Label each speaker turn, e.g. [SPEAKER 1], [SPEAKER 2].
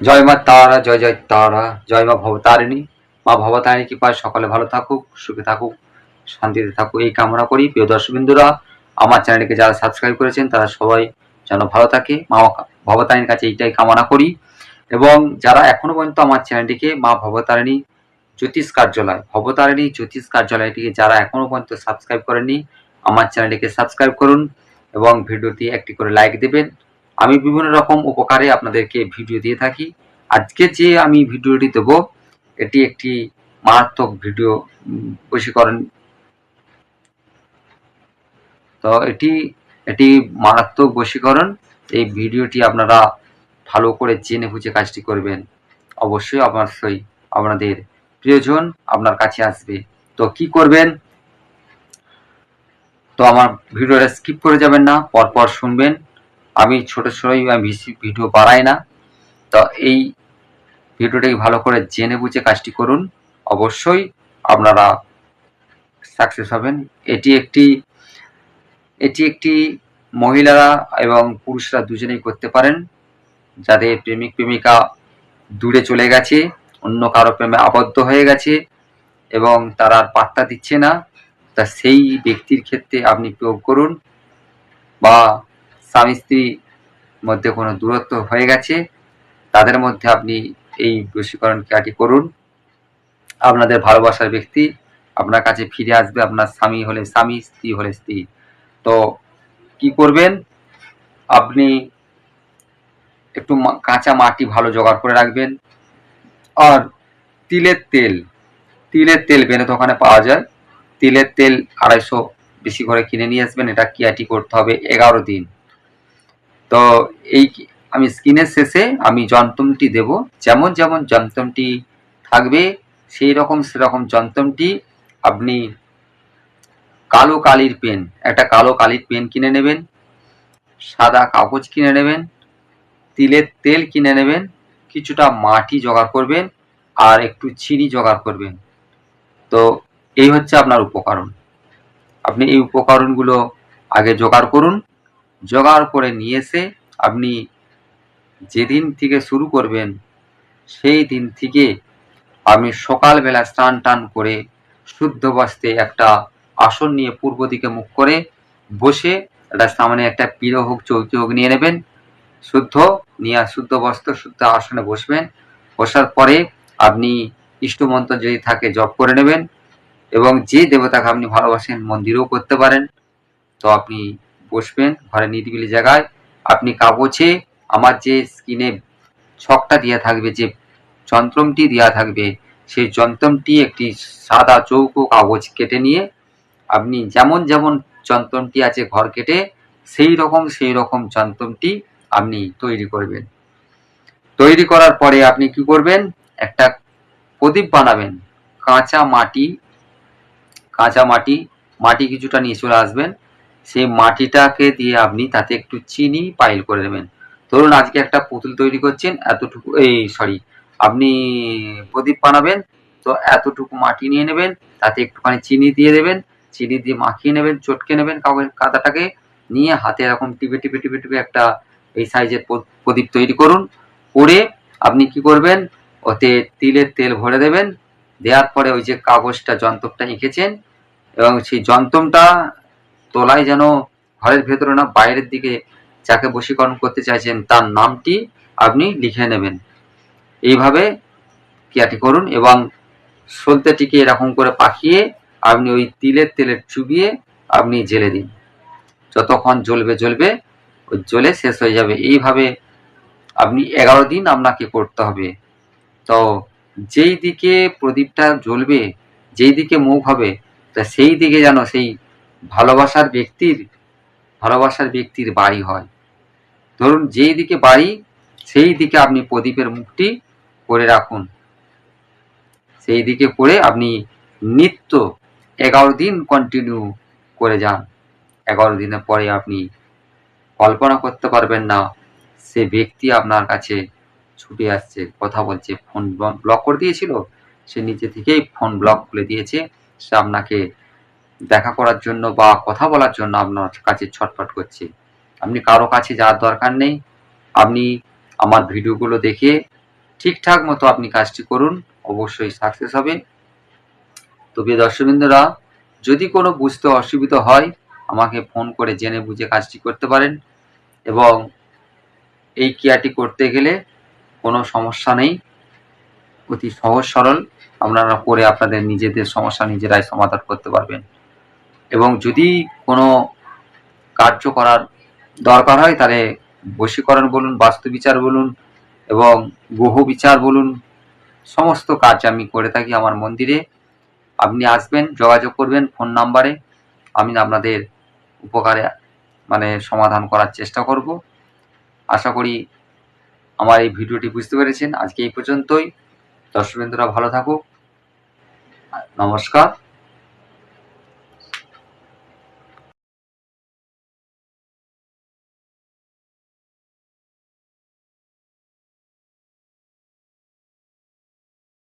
[SPEAKER 1] জয় মা তারা, জয় জয় তারা, জয় মা ভবতারিণী। মা ভবতারিণী কৃপায় সকলে ভালো থাকুক, সুখে থাকুক, শান্তিতে থাকুক এই কামনা করি। প্রিয় দর্শকবৃন্দরা, আমার চ্যানেলকে যারা সাবস্ক্রাইব করেছেন তারা সবাই যেন ভালো থাকে, মা ভবতারিণীর কাছে এইটাই কামনা করি। এবং যারা এখনো পর্যন্ত আমার চ্যানেলটিকে মা ভবতারিণী জ্যোতিষ কার্যালয়, ভবতারিণী জ্যোতিষ কার্যালয়টিকে যারা এখনো পর্যন্ত সাবস্ক্রাইব করেননি, আমার চ্যানেলটিকে সাবস্ক্রাইব করুন এবং ভিডিওটি একটি করে লাইক দেবেন। আমি বিভিন্ন রকম উপকারে আপনাদেরকে ভিডিও দিয়ে থাকি। আজকে যে আমি ভিডিওটি দেব, এটি একটি মারাত্মক ভিডিও বশীকরণ। তো এটি মারাত্মক বশীকরণ। এই ভিডিওটি আপনারা ভালো করে জেনে বুঝে কাজটি করবেন। অবশ্যই আপনাদের প্রিয়জন আপনার কাছে আসবে। তো কি করবেন? তো আমার ভিডিওটা স্কিপ করে যাবেন না, পরপর শুনবেন। আমি ছোট বেশি ভিডিও বাড়াই না। তো এই ভিডিওটাকে ভালো করে জেনে বুঝে কাজটি করুন, অবশ্যই আপনারা সাকসেস হবেন। এটি একটি মহিলারা এবং পুরুষরা দুজনেই করতে পারেন। যাদের প্রেমিক প্রেমিকা দূরে চলে গেছে, অন্য কারো প্রেমে আবদ্ধ হয়ে গেছে এবং তারা আর পাত্তা দিচ্ছে না, তা সেই ব্যক্তির ক্ষেত্রে আপনি প্রয়োগ করুন। বা স্বামী স্ত্রীর মধ্যে কোনো দূরত্ব হয়ে গেছে, তাদের মধ্যে আপনি এই বশীকরণ ক্রিয়াটি করুন। আপনাদের ভালোবাসার ব্যক্তি আপনার কাছে ফিরে আসবে, আপনার স্বামী হলে স্বামী, স্ত্রী হলে স্ত্রী। তো কি করবেন? আপনি একটু কাঁচা মাটি ভালো জোগাড় করে রাখবেন। আর তিলের তেল বেনে দোকানে পাওয়া যায়। তিলের তেল 250 বেশি করে কিনে নিয়ে আসবেন। এটা ক্রিয়াটি করতে হবে 11 দিন। তো এই আমি স্ক্রিনের শেষে আমি যন্ত্রটি দেব, যেমন যেমন যন্ত্রটি থাকবে সেরকম যন্ত্রটি আপনি কালো কালির পেন, একটা কালো কালির পেন কিনে নেবেন, সাদা কাগজ কিনে নেবেন, তিলের তেল কিনে নেবেন, কিছুটা মাটি জোগাড় করবেন আর একটু চিনি জোগাড় করবেন। তো এই হচ্ছে আপনার উপকরণ। আপনি এই উপকরণগুলো আগে জোগাড় করুন। জোগাড় করে নিয়ে এসে আপনি যেদিন থেকে শুরু করবেন সেই দিন থেকে আপনি সকালবেলা স্নান টান করে শুদ্ধ বস্ত্রে একটা আসন নিয়ে পূর্ব দিকে মুখ করে বসে একটা সামনে একটা পীর হোক চৌকি হোক নিয়ে নেবেন, শুদ্ধ বস্ত্র শুদ্ধ আসনে বসবেন। বসার পরে আপনি ইষ্টমন্ত্র যদি থাকে জপ করে নেবেন এবং যে দেবতাকে আপনি ভালোবাসেন মন্দিরেও করতে পারেন। তো আপনি বসবেন ঘরে নিরিবিলি জায়গায়। আপনি কাগজে আমার যে স্ক্রিনে ছকটা দেওয়া থাকবে, যে যন্ত্রটি দেওয়া থাকবে, সেই যন্ত্রটি একটি সাদা চৌকো কাগজ কেটে নিয়ে আপনি যেমন যেমন যন্ত্রটি আছে ঘর কেটে সেই রকম যন্ত্রটি আপনি তৈরি করবেন। তৈরি করার পরে আপনি কি করবেন? একটা প্রদীপ বানাবেন। কাঁচা মাটি কিছুটা নিয়ে চলে আসবেন। সেই মাটিটাকে দিয়ে আপনি তাতে একটু চিনি পাইল করে নেবেন। ধরুন আজকে একটা পুতুল তৈরি করছেন, এতটুকু আপনি প্রদীপ বানাবেন, তো এতটুকু মাটি নিয়ে নেবেন, তাতে একটুখানি চিনি দিয়ে দেবেন, চিনি দিয়ে মাখিয়ে নেবেন, চটকে নেবেন কাদাটাকে নিয়ে হাতে এরকম টিপে টিপে টিপে টিপে একটা এই সাইজের প্রদীপ তৈরি করুন। করে আপনি কি করবেন? ওতে তিলের তেল ভরে দেবেন। দেওয়ার পরে ওই যে কাগজটা যন্ত্রটা এঁকেছেন এবং সেই যন্ত্রটা তোলায় যেন ঘরের ভেতরে না, বাইরের দিকে যাকে বশীকরণ করতে চাইছেন তার নামটি আপনি লিখে নেবেন। এইভাবে ক্রিয়াটি করুন এবং সলতেটিকে এরকম করে পাকিয়ে আপনি ওই তিলের তেলে চুবিয়ে আপনি জেলে দিন। যতক্ষণ জ্বলবে ওই জ্বলে শেষ হয়ে যাবে। এইভাবে আপনি 11 দিন আপনাকে করতে হবে। তো যেই দিকে প্রদীপটা জ্বলবে, যেই দিকে মুখ হবে, তা সেই দিকে যেন সেই ভালোবাসার ব্যক্তির বাড়ি হয়। ধরুন যেই দিকে বাড়ি সেই দিকে আপনি প্রদীপের মুখটি করে রাখুন। সেই দিকে করে আপনি নিত্য 11 দিন কন্টিনিউ করে যান। 11 দিনের পরে আপনি কল্পনা করতে পারবেন না সে ব্যক্তি আপনার কাছে ছুটে আসছে, কথা বলছে। ফোন ব্লক করে দিয়েছিল, সে নিজে থেকেই ফোন ব্লক খুলে দিয়েছে। সে আপনাকে দেখা করার জন্য বা কথা বলার জন্য আপনার কাছে ছটফট করছে। আপনি কারো কাছে যাওয়ার দরকার নেই। আপনি আমার ভিডিওগুলো দেখে ঠিকঠাক মতো আপনি কাজটি করুন, অবশ্যই সাকসেস হবে। তো প্রিয় দর্শকবৃন্দরা, যদি কোনো বুঝতে অসুবিধা হয় আমাকে ফোন করে জেনে বুঝে কাজটি করতে পারেন, এবং এই ক্রিয়াটি করতে গেলে কোনো সমস্যা নেই, অতি সহজ সরল, আপনারা করে আপনাদের নিজেদের সমস্যা নিজেরাই সমাধান করতে পারবেন। এবং যদি কোনো কার্য করার দরকার হয় তাহলে বশীকরণ বলুন, বাস্তু বিচার বলুন এবং গ্রহ বিচার বলুন, সমস্ত কাজ আমি করে থাকি আমার মন্দিরে। আপনি আসবেন, যোগাযোগ করবেন ফোন নাম্বারে, আমি আপনাদের উপকারে সমাধান করার চেষ্টা করব। আশা করি আমার এই ভিডিওটি বুঝতে পেরেছেন। আজকে এই পর্যন্তই। দর্শকবৃন্দরা ভালো থাকুক। নমস্কার।